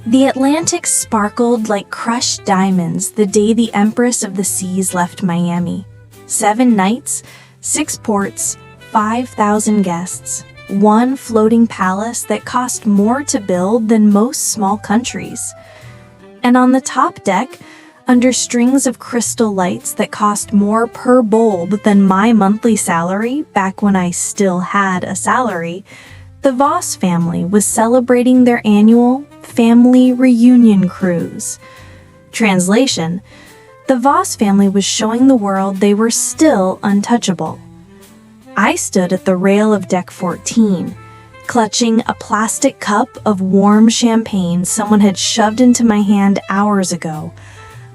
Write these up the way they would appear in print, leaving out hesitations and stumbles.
The Atlantic sparkled like crushed diamonds the day the Empress of the Seas left Miami. 7 nights, 6 ports, 5,000 guests, one floating palace that cost more to build than most small countries. And on the top deck, under strings of crystal lights that cost more per bulb than my monthly salary back when I still had a salary, the Voss family was celebrating their annual family reunion cruise. Translation: the Voss family was showing the world they were still untouchable. I stood at the rail of deck 14, clutching a plastic cup of warm champagne someone had shoved into my hand hours ago.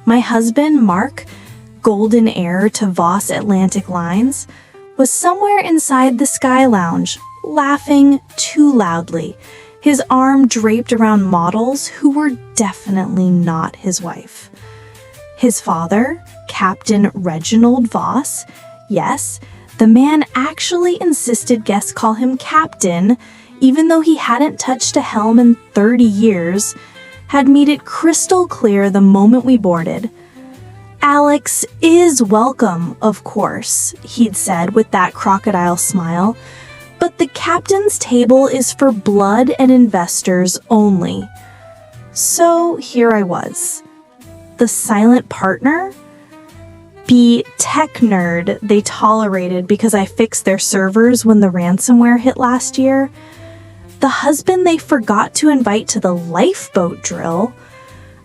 My husband, Mark, golden heir to Voss Atlantic Lines, was somewhere inside the Sky Lounge, laughing too loudly, his arm draped around models who were definitely not his wife. His father, Captain Reginald Voss, yes, the man actually insisted guests call him Captain, even though he hadn't touched a helm in 30 years, had made it crystal clear the moment we boarded. "Alex is welcome, of course," he'd said with that crocodile smile, "but the captain's table is for blood and investors only." So here I was, the silent partner, the tech nerd they tolerated because I fixed their servers when the ransomware hit last year, the husband they forgot to invite to the lifeboat drill.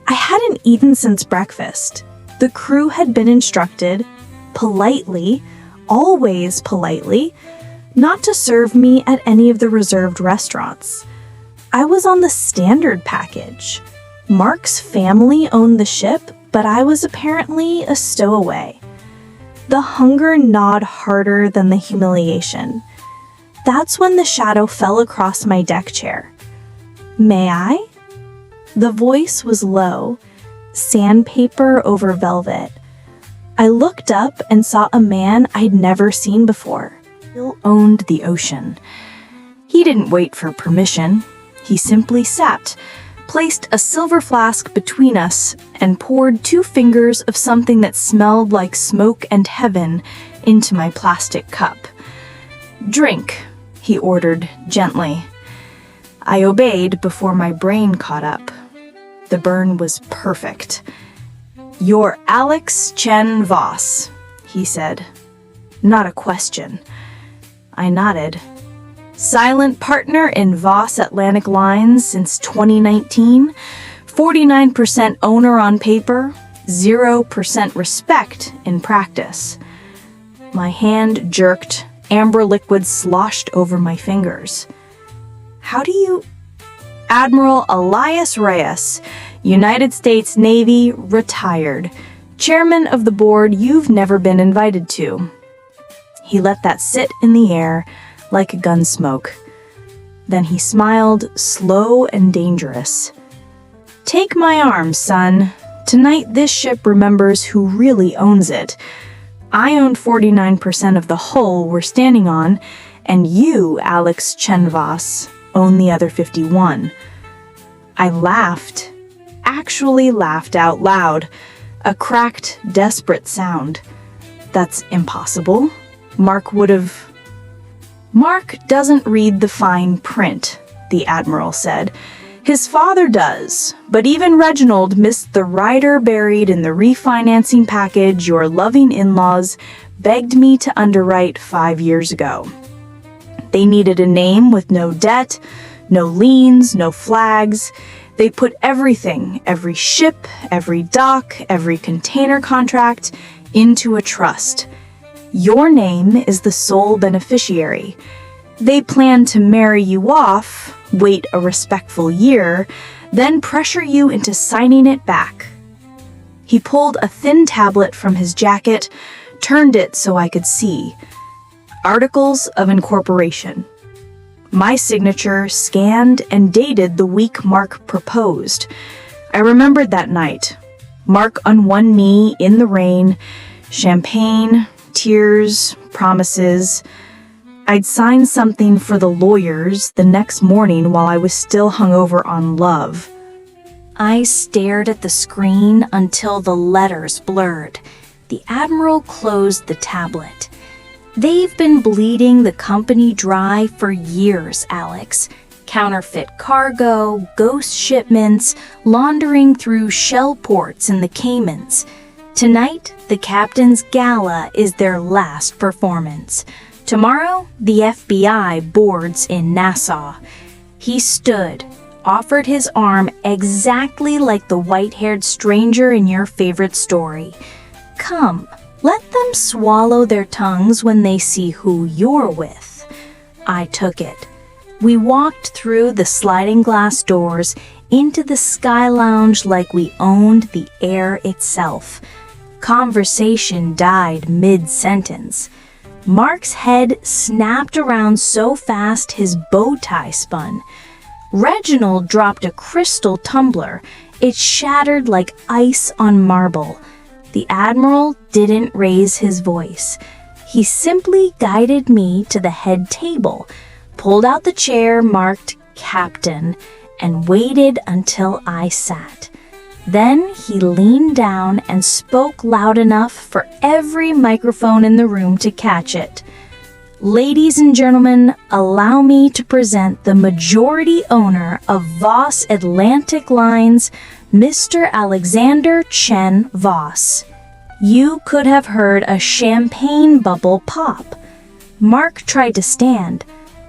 I hadn't eaten since breakfast. The crew had been instructed, politely, always politely, not to serve me at any of the reserved restaurants. I was on the standard package. Mark's family owned the ship, but I was apparently a stowaway. The hunger gnawed harder than the humiliation. That's when the shadow fell across my deck chair. "May I?" The voice was low, sandpaper over velvet. I looked up and saw a man I'd never seen before. He owned the ocean. He didn't wait for permission. He simply sat, placed a silver flask between us, and poured 2 fingers of something that smelled like smoke and heaven into my plastic cup. "Drink," he ordered gently. I obeyed before my brain caught up. The burn was perfect. "You're Alex Chen Voss," he said. Not a question. I nodded. "Silent partner in Voss Atlantic Lines since 2019, 49% owner on paper, 0% respect in practice." My hand jerked, amber liquid sloshed over my fingers. "How do you—" "Admiral Elias Reyes, United States Navy, retired. Chairman of the board you've never been invited to." He let that sit in the air like gun smoke. Then he smiled, slow and dangerous. "Take my arm, son. Tonight this ship remembers who really owns it. I own 49% of the hull we're standing on, and you, Alex Chen Voss, own the other 51. I laughed, actually laughed out loud, a cracked, desperate sound. "That's impossible. Mark doesn't read the fine print," the Admiral said. "His father does, but even Reginald missed the rider buried in the refinancing package your loving in-laws begged me to underwrite 5 years ago. They needed a name with no debt, no liens, no flags. They put everything, every ship, every dock, every container contract, into a trust. Your name is the sole beneficiary. They plan to marry you off, wait a respectful year, then pressure you into signing it back." He pulled a thin tablet from his jacket, turned it so I could see. Articles of Incorporation. My signature scanned and dated the week Mark proposed. I remembered that night. Mark on one knee in the rain, champagne, tears, promises. I'd signed something for the lawyers the next morning while I was still hungover on love. I stared at the screen until the letters blurred. The Admiral closed the tablet. They've been bleeding the company dry for years, Alex. Counterfeit cargo, ghost shipments, laundering through shell ports in the Caymans. Tonight, the captain's gala is their last performance. Tomorrow, the FBI boards in Nassau. He stood, offered his arm exactly like the white-haired stranger in your favorite story. Come, let them swallow their tongues when they see who you're with. I took it. We walked through the sliding glass doors into the Sky Lounge like we owned the air itself. Conversation died mid-sentence. Mark's head snapped around so fast his bow tie spun. Reginald dropped a crystal tumbler. It shattered like ice on marble. The Admiral didn't raise his voice. He simply guided me to the head table, pulled out the chair marked Captain, and waited until I sat. Then he leaned down and spoke loud enough for every microphone in the room to catch it. Ladies and gentlemen, allow me to present the majority owner of Voss Atlantic Lines, Mr. Alexander Chen Voss. You could have heard a champagne bubble pop. Mark tried to stand.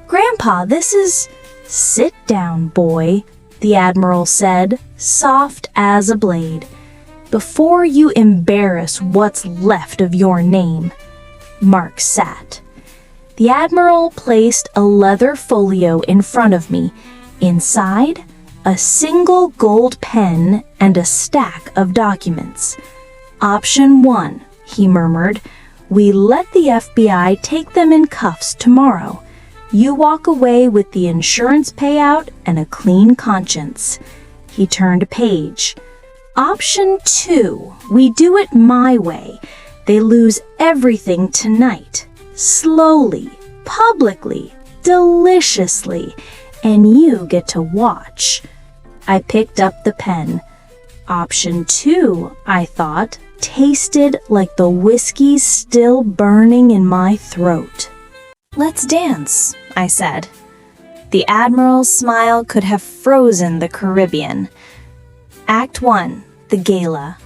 Grandpa, this is... Sit down, boy, the Admiral said, soft as a blade, before you embarrass what's left of your name. Mark sat. The Admiral placed a leather folio in front of me. Inside, a single gold pen and a stack of documents. Option 1, he murmured. We let the FBI take them in cuffs tomorrow. You walk away with the insurance payout and a clean conscience. He turned a page. Option 2, we do it my way. They lose everything tonight. Slowly, publicly, deliciously, and you get to watch. I picked up the pen. Option 2, I thought, tasted like the whiskey still burning in my throat. Let's dance, I said. The Admiral's smile could have frozen the Caribbean. Act 1, the gala.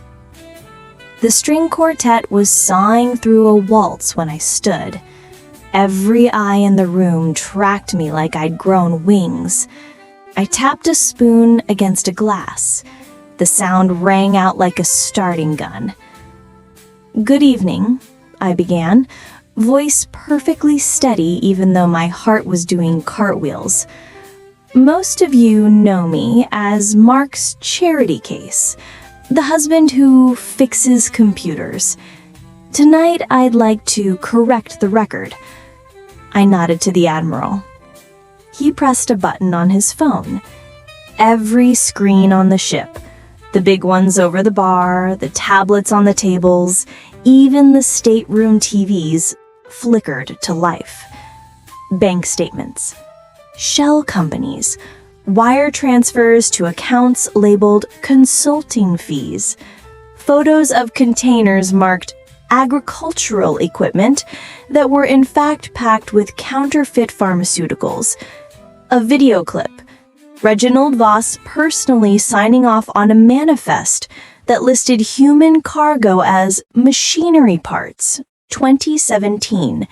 The string quartet was sawing through a waltz when I stood. Every eye in the room tracked me like I'd grown wings. I tapped a spoon against a glass. The sound rang out like a starting gun. Good evening, I began, voice perfectly steady even though my heart was doing cartwheels. Most of you know me as Mark's charity case, the husband who fixes computers. Tonight I'd like to correct the record. I nodded to the Admiral. He pressed a button on his phone. Every screen on the ship, the big ones over the bar, the tablets on the tables, even the stateroom TVs, flickered to life. Bank statements, shell companies, wire transfers to accounts labeled consulting fees, photos of containers marked agricultural equipment that were in fact packed with counterfeit pharmaceuticals, a video clip, Reginald Voss personally signing off on a manifest that listed human cargo as machinery parts, 2017.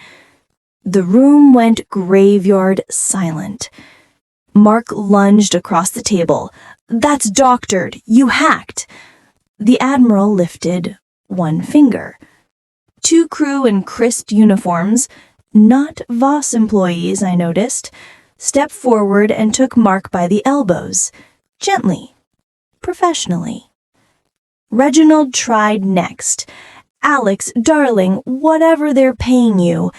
The room went graveyard silent. Mark lunged across the table. That's doctored. You hacked. The Admiral lifted one finger. Two crew in crisp uniforms, not Voss employees, I noticed, stepped forward and took Mark by the elbows, gently, professionally. Reginald tried next. Alex, darling, whatever they're paying you.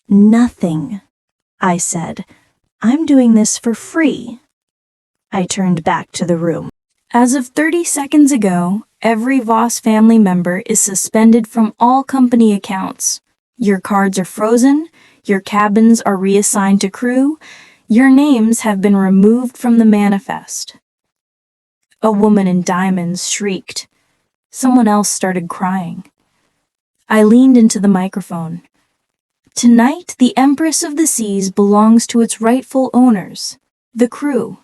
Nothing, I said. I'm doing this for free. I turned back to the room. As of 30 seconds ago, every Voss family member is suspended from all company accounts. Your cards are frozen, your cabins are reassigned to crew, your names have been removed from the manifest. A woman in diamonds shrieked. Someone else started crying. I leaned into the microphone. Tonight, the Empress of the Seas belongs to its rightful owners, the crew,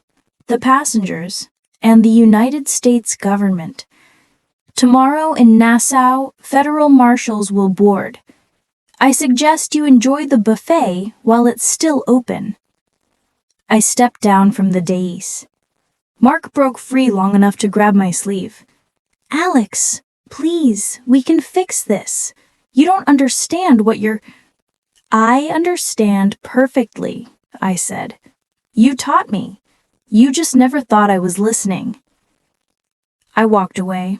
the passengers, and the United States government. Tomorrow in Nassau, federal marshals will board. I suggest you enjoy the buffet while it's still open. I stepped down from the dais. Mark broke free long enough to grab my sleeve. Alex, please, we can fix this. You don't understand what you're... I understand perfectly, I said. You taught me. You just never thought I was listening. I walked away.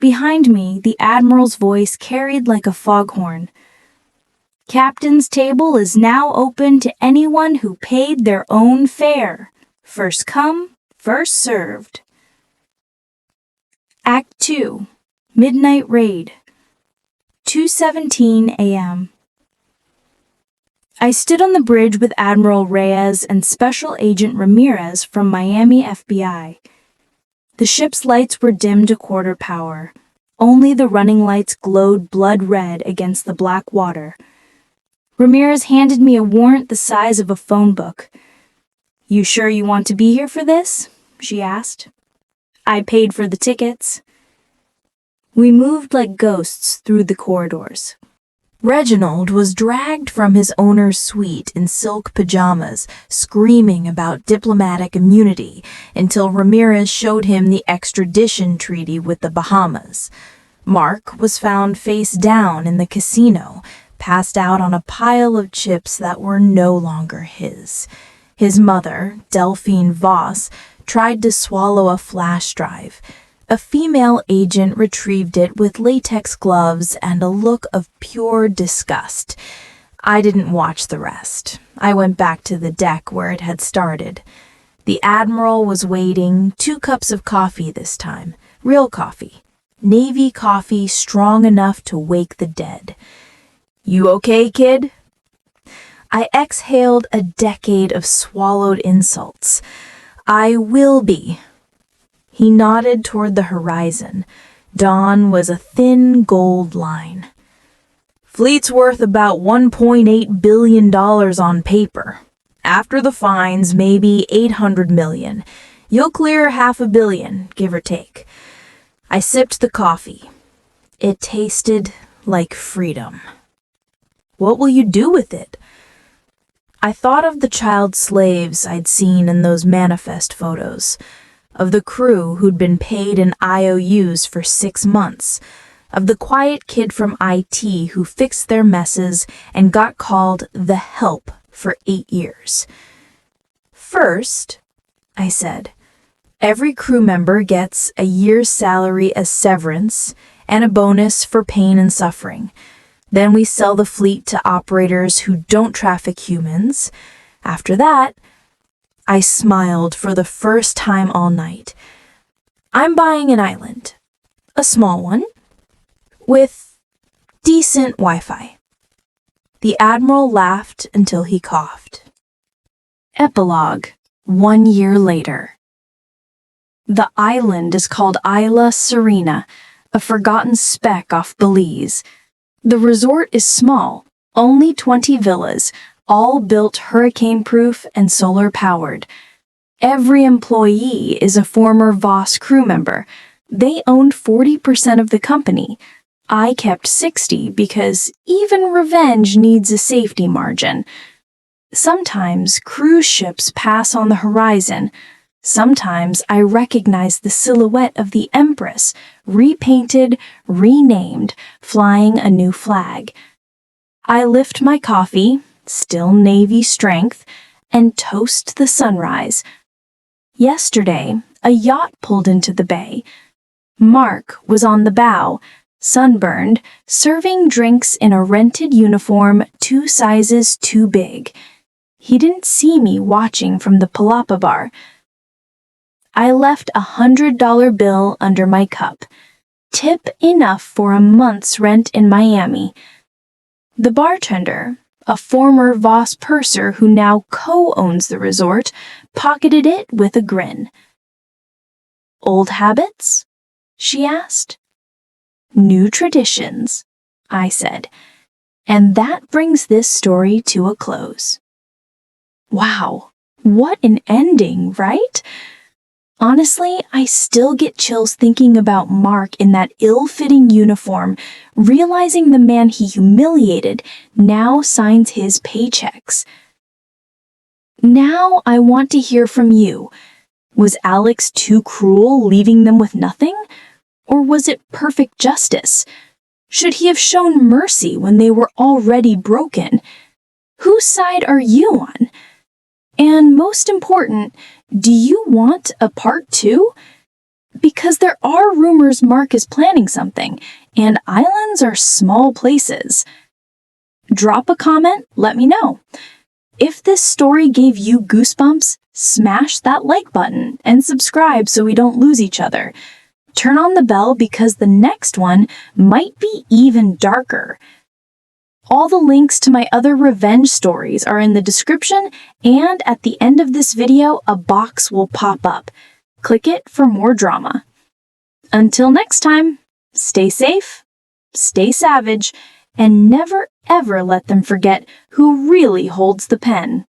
Behind me, the Admiral's voice carried like a foghorn. Captain's table is now open to anyone who paid their own fare. First come, first served. Act 2, Midnight Raid, 2:17 a.m. I stood on the bridge with Admiral Reyes and Special Agent Ramirez from Miami FBI. The ship's lights were dimmed to quarter power. Only the running lights glowed blood red against the black water. Ramirez handed me a warrant the size of a phone book. You sure you want to be here for this? She asked. I paid for the tickets. We moved like ghosts through the corridors. Reginald was dragged from his owner's suite in silk pajamas, screaming about diplomatic immunity until Ramirez showed him the extradition treaty with the Bahamas. Mark was found face down in the casino, passed out on a pile of chips that were no longer his. His mother, Delphine Voss, tried to swallow a flash drive. A female agent retrieved it with latex gloves and a look of pure disgust. I didn't watch the rest. I went back to the deck where it had started. The Admiral was waiting, 2 cups of coffee this time. Real coffee. Navy coffee strong enough to wake the dead. You okay, kid? I exhaled a decade of swallowed insults. I will be. He nodded toward the horizon. Dawn was a thin gold line. Fleet's worth about $1.8 billion on paper. After the fines, maybe $800 million. You'll clear $500 million, give or take. I sipped the coffee. It tasted like freedom. What will you do with it? I thought of the child slaves I'd seen in those manifest photos, of the crew who'd been paid in IOUs for 6 months, of the quiet kid from IT who fixed their messes and got called the help for 8 years. First, I said, every crew member gets a year's salary as severance and a bonus for pain and suffering. Then we sell the fleet to operators who don't traffic humans. After that, I smiled for the first time all night. I'm buying an island, a small one, with decent Wi-Fi. The Admiral laughed until he coughed. Epilogue, 1 year later. The island is called Isla Serena, a forgotten speck off Belize. The resort is small, only 20 villas, all built hurricane-proof and solar-powered. Every employee is a former Voss crew member. They owned 40% of the company. I kept 60% because even revenge needs a safety margin. Sometimes cruise ships pass on the horizon. Sometimes I recognize the silhouette of the Empress, repainted, renamed, flying a new flag. I lift my coffee, still Navy strength, and toast the sunrise. Yesterday, a yacht pulled into the bay. Mark was on the bow, sunburned, serving drinks in a rented uniform 2 sizes too big. He didn't see me watching from the palapa bar. I left a $100 bill under my cup. Tip enough for a month's rent in Miami. The bartender, a former Voss purser who now co-owns the resort, pocketed it with a grin. Old habits? She asked. New traditions, I said. And that brings this story to a close. Wow, what an ending, right? Honestly, I still get chills thinking about Mark in that ill-fitting uniform, realizing the man he humiliated now signs his paychecks. Now I want to hear from you. Was Alex too cruel, leaving them with nothing? Or was it perfect justice? Should he have shown mercy when they were already broken? Whose side are you on? And most important, do you want a part 2? Because there are rumors Mark is planning something, and islands are small places. Drop a comment, let me know. If this story gave you goosebumps, smash that like button and subscribe so we don't lose each other. Turn on the bell because the next one might be even darker. All the links to my other revenge stories are in the description, and at the end of this video, a box will pop up. Click it for more drama. Until next time, stay safe, stay savage, and never ever let them forget who really holds the pen.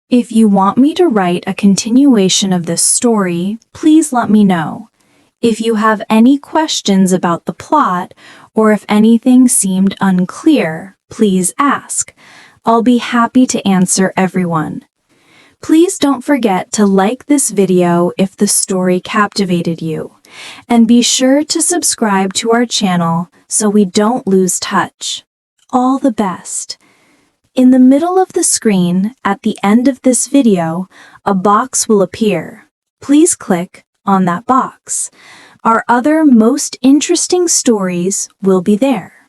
If you want me to write a continuation of this story, please let me know. If you have any questions about the plot, or if anything seemed unclear, please ask. I'll be happy to answer everyone. Please don't forget to like this video if the story captivated you, and be sure to subscribe to our channel so we don't lose touch. All the best. In the middle of the screen, at the end of this video, a box will appear. Please click on that box. Our other most interesting stories will be there.